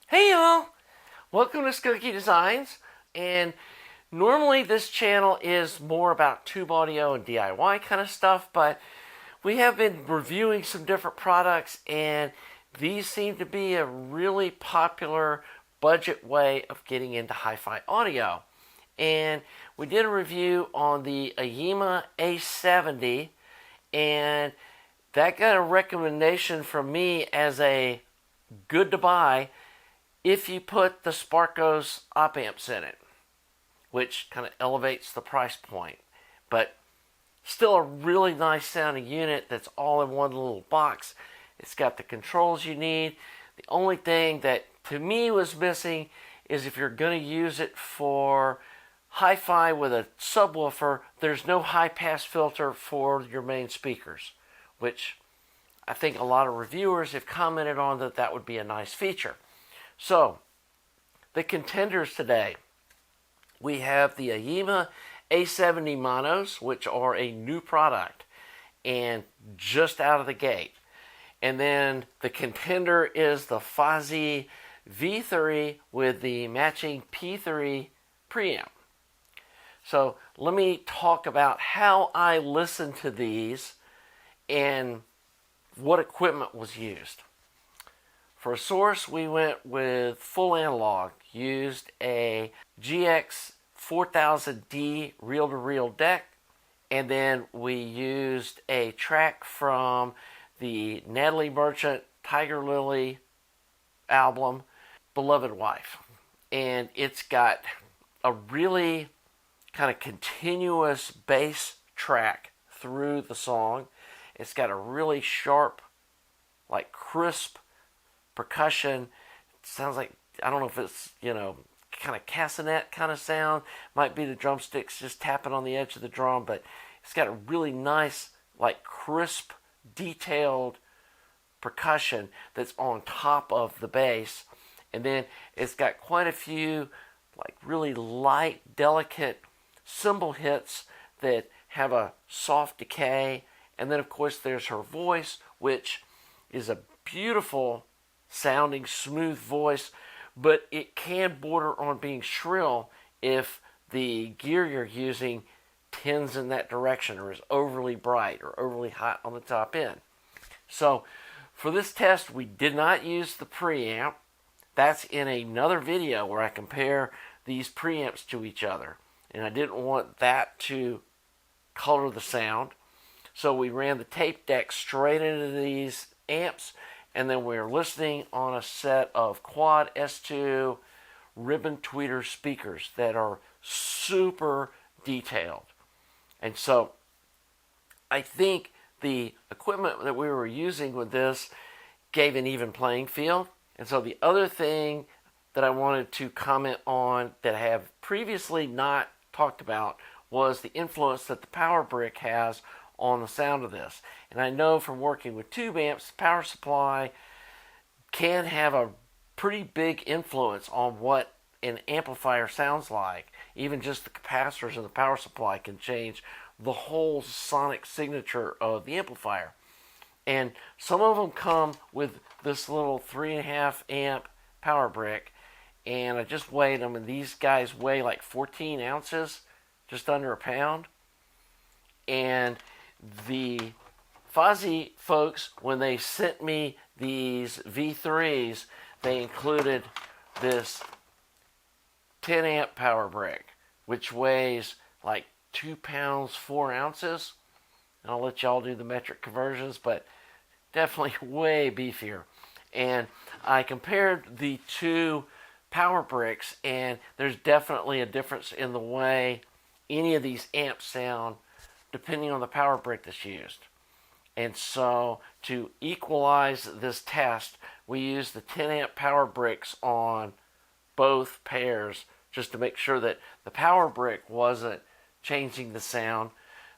Hey y'all! Welcome to Skunky Designs, and normally this channel is more about tube audio and DIY kind of stuff, but we have been reviewing some different products, and these seem to be a really popular budget way of getting into hi-fi audio. And we did a review on the Aiyima A70, and that got a recommendation from me as a good to buy if you put the Sparkos op amps in it, which kind of elevates the price point. But still a really nice sounding unit that's all in one little box. It's got the controls you need. The only thing that to me was missing is if you're going to use it for hi-fi with a subwoofer, there's no high-pass filter for your main speakers, which I think a lot of reviewers have commented on that would be a nice feature. So, the contenders today, we have the Aiyima A70 monos, which are a new product and just out of the gate. And then the contender is the Fosi V3 with the matching P3 preamp. So, let me talk about how I listened to these and what equipment was used. For a source, we went with full analog, used a GX 4000D reel-to-reel deck, and then we used a track from the Natalie Merchant Tiger Lily album, Beloved Wife. And it's got a really kind of continuous bass track through the song. It's got a really sharp, like crisp percussion. It sounds like, I don't know if it's, kind of castanet kind of sound. Might be the drumsticks just tapping on the edge of the drum, but it's got a really nice, like crisp, detailed percussion that's on top of the bass. And then it's got quite a few, like really light, delicate cymbal hits that have a soft decay. And then, of course, there's her voice, which is a beautiful sounding, smooth voice, but it can border on being shrill if the gear you're using tends in that direction or is overly bright or overly hot on the top end. So, for this test, we did not use the preamp. That's in another video where I compare these preamps to each other, and I didn't want that to color the sound. So we ran the tape deck straight into these amps, and then we're listening on a set of quad S2 ribbon tweeter speakers that are super detailed. And so I think the equipment that we were using with this gave an even playing field. And so the other thing that I wanted to comment on that I have previously not talked about was the influence that the power brick has on the sound of this. And I know from working with tube amps, the power supply can have a pretty big influence on what an amplifier sounds like. Even just the capacitors in the power supply can change the whole sonic signature of the amplifier. And some of them come with this little 3.5 amp power brick, and I just weighed them, and these guys weigh like 14 ounces, just under a pound. And the Fosi folks, when they sent me these V3s, they included this 10 amp power brick, which weighs like 2 pounds 4 ounces. And I'll let y'all do the metric conversions, but definitely way beefier. And I compared the two power bricks, and there's definitely a difference in the way any of these amps sound depending on the power brick that's used. And so to equalize this test, we used the 10 amp power bricks on both pairs just to make sure that the power brick wasn't changing the sound.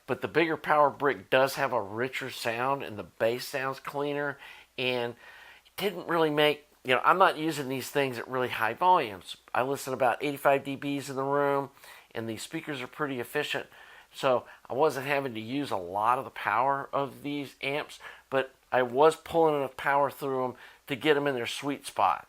But the bigger power brick does have a richer sound, and the bass sounds cleaner, and it didn't really make, I'm not using these things at really high volumes. I listen about 85 dBs in the room, and these speakers are pretty efficient. So I wasn't having to use a lot of the power of these amps, but I was pulling enough power through them to get them in their sweet spot.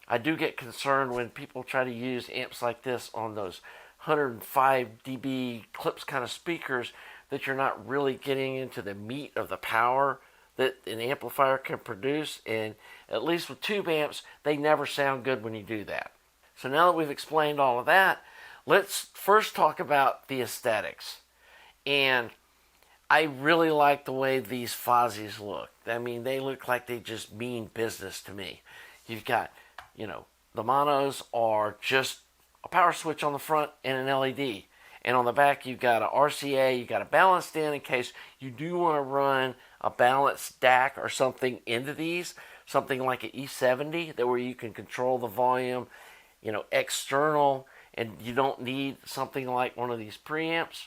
I do get concerned when people try to use amps like this on those 105 dB clips kind of speakers, that you're not really getting into the meat of the power that an amplifier can produce. And at least with tube amps, they never sound good when you do that. So now that we've explained all of that, let's first talk about the aesthetics. And I really like the way these Fozis look. I mean, they look like they just mean business to me. You've got, the monos are just a power switch on the front and an LED. And on the back, you've got a RCA, you've got a balanced in case you do want to run a balanced DAC or something into these, something like an E70, that where you can control the volume, external, and you don't need something like one of these preamps.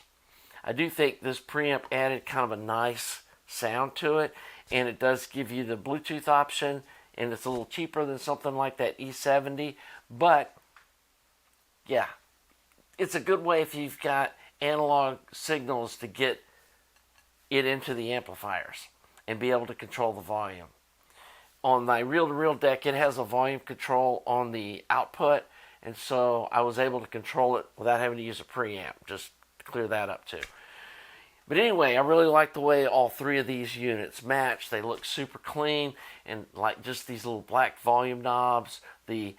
I do think this preamp added kind of a nice sound to it, and it does give you the Bluetooth option, and it's a little cheaper than something like that E70, but yeah, it's a good way if you've got analog signals to get it into the amplifiers and be able to control the volume. On my reel-to-reel deck, it has a volume control on the output, and so I was able to control it without having to use a preamp, just to clear that up too. But anyway, I really like the way all three of these units match. They look super clean, and like just these little black volume knobs. The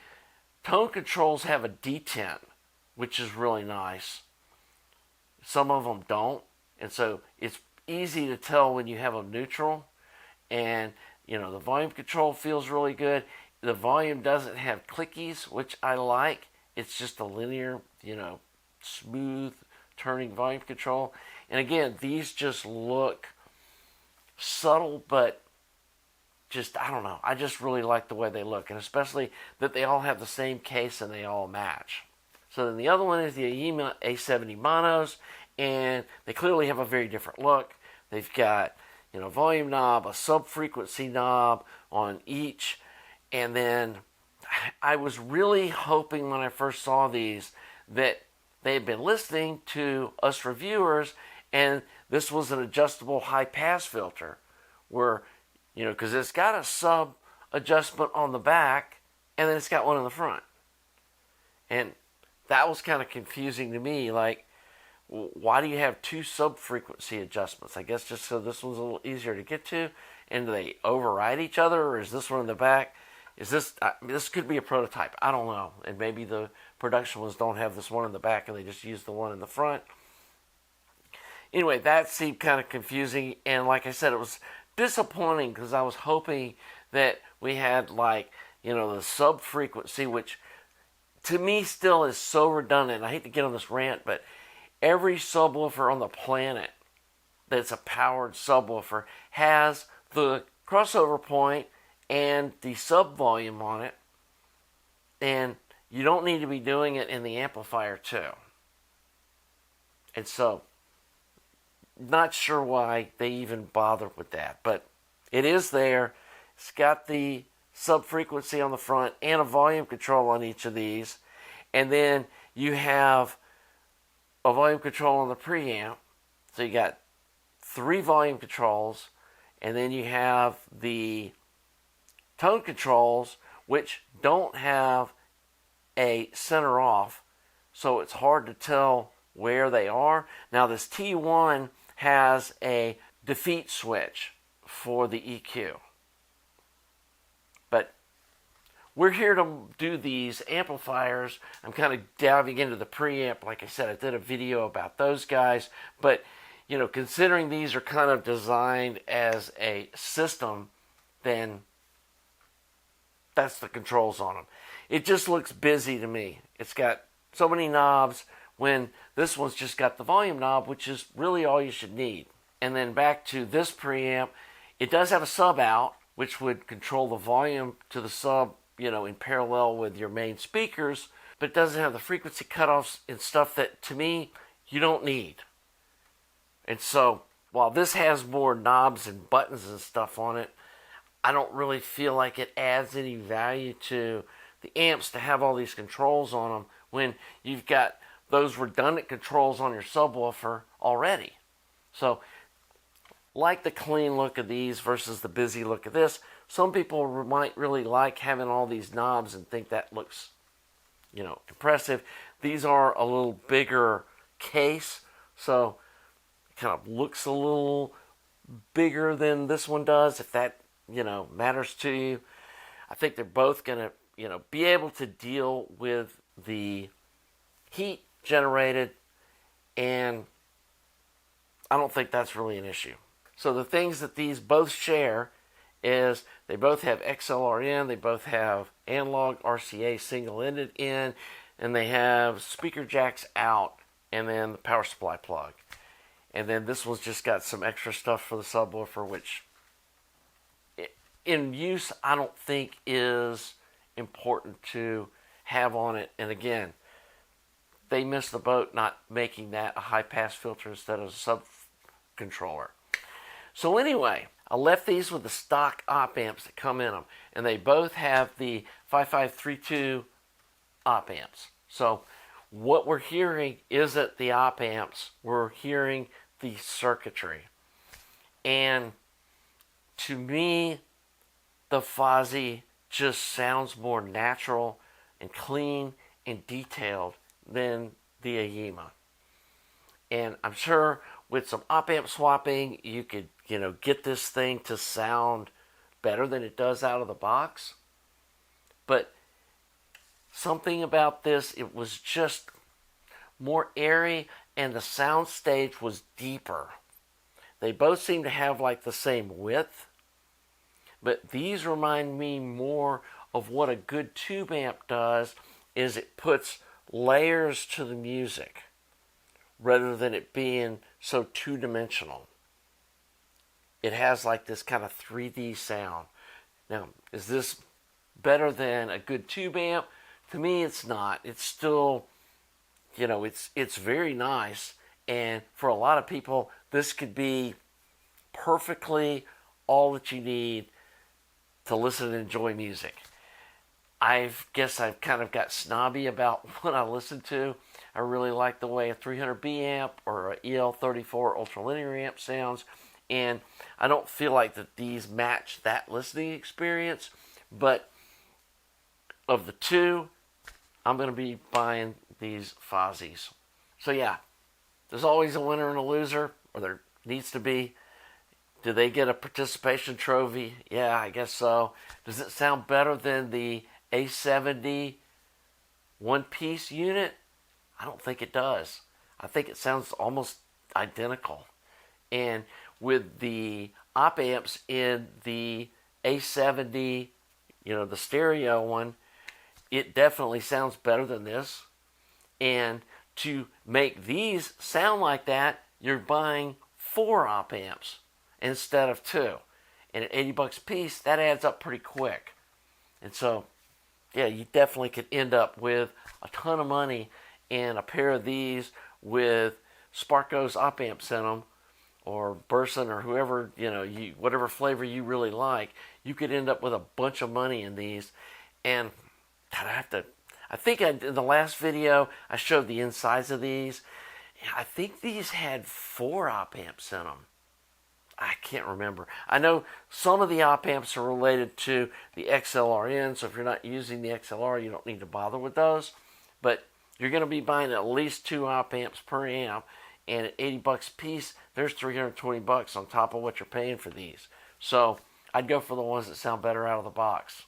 tone controls have a detent, which is really nice. Some of them don't, and so it's easy to tell when you have them neutral. And the volume control feels really good. The volume doesn't have clickies, which I like. It's just a linear, smooth turning volume control. And again, these just look subtle, but just, I don't know. I just really like the way they look, and especially that they all have the same case and they all match. So then the other one is the Aiyima A70 monos, and they clearly have a very different look. They've got, volume knob, a sub-frequency knob on each, and then I was really hoping when I first saw these that they had been listening to us reviewers, and this was an adjustable high-pass filter, where, because it's got a sub-adjustment on the back, and then it's got one in the front. And that was kind of confusing to me, like, why do you have two sub-frequency adjustments? I guess just so this one's a little easier to get to, and do they override each other, or is this one in the back? Is this, this could be a prototype, I don't know, and maybe the production ones don't have this one in the back and they just use the one in the front. Anyway, that seemed kind of confusing, and like I said, it was disappointing because I was hoping that we had the sub-frequency, which to me still is so redundant. I hate to get on this rant, but every subwoofer on the planet that's a powered subwoofer has the crossover point and the sub volume on it, and you don't need to be doing it in the amplifier too. And so, not sure why they even bothered with that, but it is there. It's got the sub frequency on the front and a volume control on each of these, and then you have a volume control on the preamp. So you got 3 volume controls, and then you have the tone controls, which don't have a center off, so it's hard to tell where they are. Now this T1 has a defeat switch for the EQ. But we're here to do these amplifiers. I'm kind of diving into the preamp. Like I said, I did a video about those guys, but considering these are kind of designed as a system, then that's the controls on them. It just looks busy to me. It's got so many knobs when this one's just got the volume knob, which is really all you should need. And then back to this preamp, it does have a sub out, which would control the volume to the sub, in parallel with your main speakers, but it doesn't have the frequency cutoffs and stuff that, to me, you don't need. And so, while this has more knobs and buttons and stuff on it, I don't really feel like it adds any value to the amps to have all these controls on them when you've got those redundant controls on your subwoofer already. So like the clean look of these versus the busy look of this. Some people might really like having all these knobs and think that looks, impressive. These are a little bigger case, so it kind of looks a little bigger than this one does, if that, matters to you. I think they're both going to, be able to deal with the heat generated, and I don't think that's really an issue. So the things that these both share is they both have XLR in, they both have analog RCA single-ended in, and they have speaker jacks out, and then the power supply plug. And then this one's just got some extra stuff for the subwoofer, which in use I don't think is important to have on it. And again, they missed the boat not making that a high-pass filter instead of a sub-controller. So anyway, I left these with the stock op amps that come in them, and they both have the 5532 op amps. So what we're hearing isn't the op amps, we're hearing the circuitry. And to me, the Fosi just sounds more natural and clean and detailed than the Aiyima. And I'm sure with some op amp swapping, you could, get this thing to sound better than it does out of the box. But something about this, it was just more airy, and the sound stage was deeper. They both seem to have like the same width, but these remind me more of what a good tube amp does, is it puts layers to the music rather than it being so two-dimensional. It has like this kind of 3D sound. Now, is this better than a good tube amp? To me, it's not. It's still, it's very nice. And for a lot of people, this could be perfectly all that you need to listen and enjoy music. I guess I've kind of got snobby about what I listen to. I really like the way a 300B amp or a EL34 ultralinear amp sounds, and I don't feel like that these match that listening experience, but of the two, I'm going to be buying these Fosis. So yeah, there's always a winner and a loser, or there needs to be. Do they get a participation trophy? Yeah, I guess so. Does it sound better than the A70 one-piece unit? I don't think it does. I think it sounds almost identical. And with the op amps in the A70, the stereo one, it definitely sounds better than this. And to make these sound like that, you're buying 4 op amps instead of 2. And at $80 a piece, that adds up pretty quick. And so, yeah, you definitely could end up with a ton of money and a pair of these with Sparco's op amps in them, or Burson, or whoever, whatever flavor you really like. You could end up with a bunch of money in these. And I think in the last video I showed the insides of these. I think these had 4 op amps in them. I can't remember. I know some of the op amps are related to the XLRN, so if you're not using the XLR, you don't need to bother with those. But you're going to be buying at least 2 op amps per amp, and at $80 a piece, there's $320 on top of what you're paying for these. So I'd go for the ones that sound better out of the box.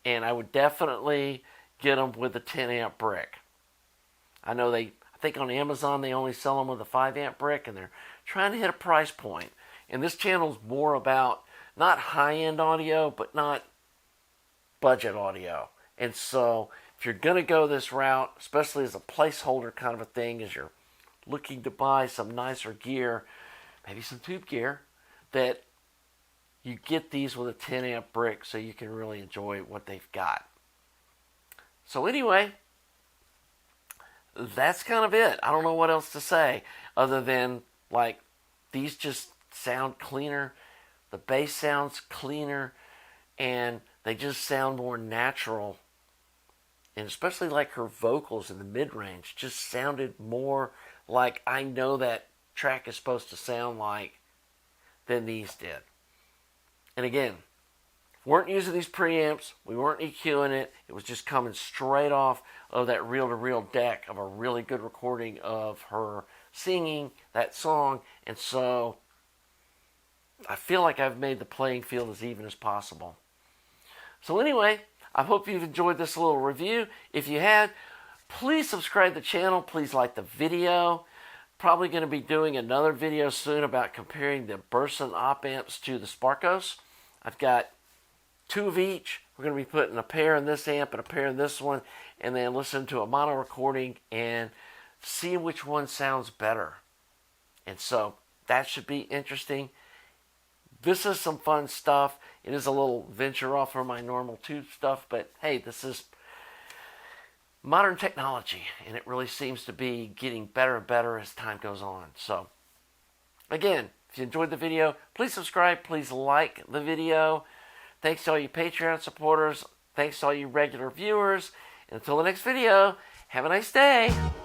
And I would definitely get them with the 10 amp brick. I think on Amazon they only sell them with a 5 amp brick, and they're trying to hit a price point. And this channel is more about not high-end audio, but not budget audio. And so if you're going to go this route, especially as a placeholder kind of a thing, as you're looking to buy some nicer gear, maybe some tube gear, that you get these with a 10 amp brick so you can really enjoy what they've got. So anyway, that's kind of it. I don't know what else to say other than, like, these just sound cleaner, the bass sounds cleaner, and they just sound more natural. And especially like her vocals in the mid-range just sounded more like I know that track is supposed to sound like than these did. And again, weren't using these preamps, we weren't EQing it, it was just coming straight off of that reel-to-reel deck of a really good recording of her singing that song. And so I feel like I've made the playing field as even as possible. So anyway, I hope you've enjoyed this little review. If you had, please subscribe to the channel. Please like the video. Probably going to be doing another video soon about comparing the Burson op amps to the Sparkos. I've got 2 of each. We're going to be putting a pair in this amp and a pair in this one, and then listen to a mono recording and see which one sounds better. And so that should be interesting. This is some fun stuff. It is a little venture off from my normal tube stuff, but hey, this is modern technology, and it really seems to be getting better and better as time goes on. So again, if you enjoyed the video, please subscribe, please like the video. Thanks to all you Patreon supporters. Thanks to all you regular viewers. And until the next video, have a nice day.